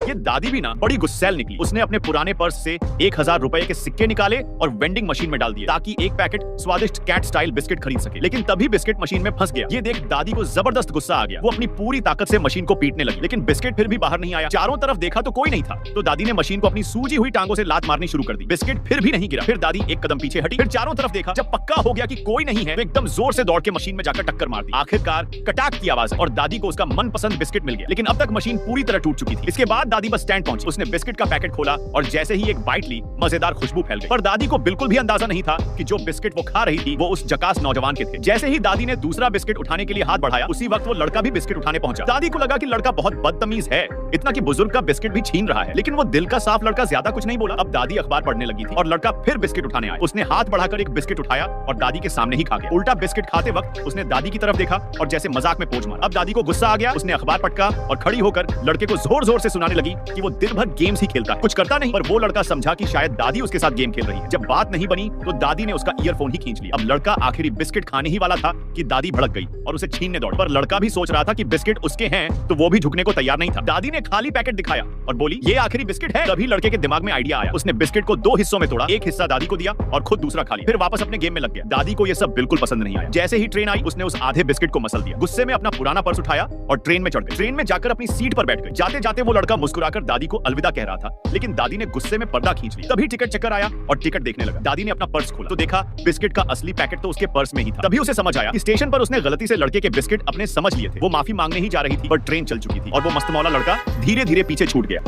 ये दादी भी ना बड़ी गुस्सैल निकली। उसने अपने पुराने पर्स से 1000 रुपए के सिक्के निकाले और वेंडिंग मशीन में डाल दिए ताकि एक पैकेट स्वादिष्ट कैट स्टाइल बिस्किट खरीद सके। लेकिन तभी बिस्किट मशीन में फंस गया। ये देख दादी को जबरदस्त गुस्सा आ गया। वो अपनी पूरी ताकत से मशीन को पीटने लगी, लेकिन बिस्किट फिर भी बाहर नहीं आया। चारों तरफ देखा तो कोई नहीं था। तो दादी ने मशीन को अपनी सूजी हुई टांगों से लात मारनी शुरू कर दी। बिस्किट फिर भी नहीं गिरा। फिर दादी एक कदम पीछे हटी, फिर चारों तरफ देखा। जब पक्का हो गया कि कोई नहीं है तो एकदम जोर से दौड़ के मशीन में जाकर टक्कर मार दी। आखिरकार कटाक की आवाज और दादी को उसका मनपसंद बिस्किट मिल गया। लेकिन अब तक मशीन पूरी तरह टूट चुकी थी। इसके बाद दादी बस स्टैंड पहुंची। उसने बिस्किट का पैकेट खोला और जैसे ही एक बाइट ली, मजेदार खुशबू फैल गई। पर दादी को बिल्कुल भी अंदाजा नहीं था कि जो बिस्किट वो खा रही थी वो उस जकास नौजवान के थे। जैसे ही दादी ने दूसरा बिस्किट उठाने के लिए हाथ बढ़ाया, उसी वक्त वो लड़का भी बिस्किट उठाने पहुंचा। दादी को लगा कि लड़का बहुत बदतमीज है, इतना कि बुजुर्ग का बिस्किट भी छीन रहा है। लेकिन वो दिल का साफ लड़का ज्यादा कुछ नहीं बोला। अब दादी अखबार पढ़ने लगी थी और लड़का फिर बिस्किट उठाने आया। उसने हाथ बढ़ाकर एक बिस्किट उठाया और दादी के सामने ही खा गया। उल्टा बिस्किट खाते वक्त उसने दादी की तरफ देखा और जैसे मजाक में पोंछ मारा। अब दादी को गुस्सा आ गया। उसने अखबार पटका और खड़ी होकर लड़के को जोर जोर से सुनाने लगी कि वो दिन भर गेम्स ही खेलता है, कुछ करता नहीं। पर वो लड़का समझा कि शायद दादी उसके साथ गेम खेल रही है। जब बात नहीं बनी तो दादी ने उसका ईयरफोन ही खींच लिया। अब लड़का आखिरी बिस्किट खाने ही वाला था कि दादी भड़क गई और उसे छीनने दौड़ी। पर लड़का भी सोच रहा था कि बिस्किट उसके हैं तो वो भी झुकने को तैयार नहीं था। दादी ने खाली पैकेट दिखाया और बोली, ये आखिरी बिस्किट है। तभी लड़के के दिमाग में आइडिया आया। उसने बिस्किट को 2 हिस्सों में तोड़ा, एक हिस्सा दादी को दिया और खुद दूसरा खा लिया। फिर वापस अपने गेम में लग गया। दादी को ये सब बिल्कुल पसंद नहीं आया। जैसे ही ट्रेन आई, उसने उस आधे बिस्किट को मसल दिया। गुस्से में अपना पुराना पर्स उठाया और ट्रेन में चढ़ गई। ट्रेन में जाकर अपनी सीट पर बैठ गई। जाते जाते वो लड़का मुस्कुराकर दादी को अलविदा कह रहा था, लेकिन दादी ने गुस्से में पर्दा खींच लिया। तभी टिकट चेकर आया और टिकट देखने लगा। दादी ने अपना पर्स खोला तो देखा बिस्किट का असली पैकेट तो उसके पर्स में ही था। तभी उसे समझ आया कि स्टेशन पर उसने गलती से लड़के के बिस्किट अपने समझ लिए थे। वो माफी मांगने ही जा रही थी पर ट्रेन चल चुकी थी और वो मस्त मौला लड़का धीरे धीरे पीछे छूट गया।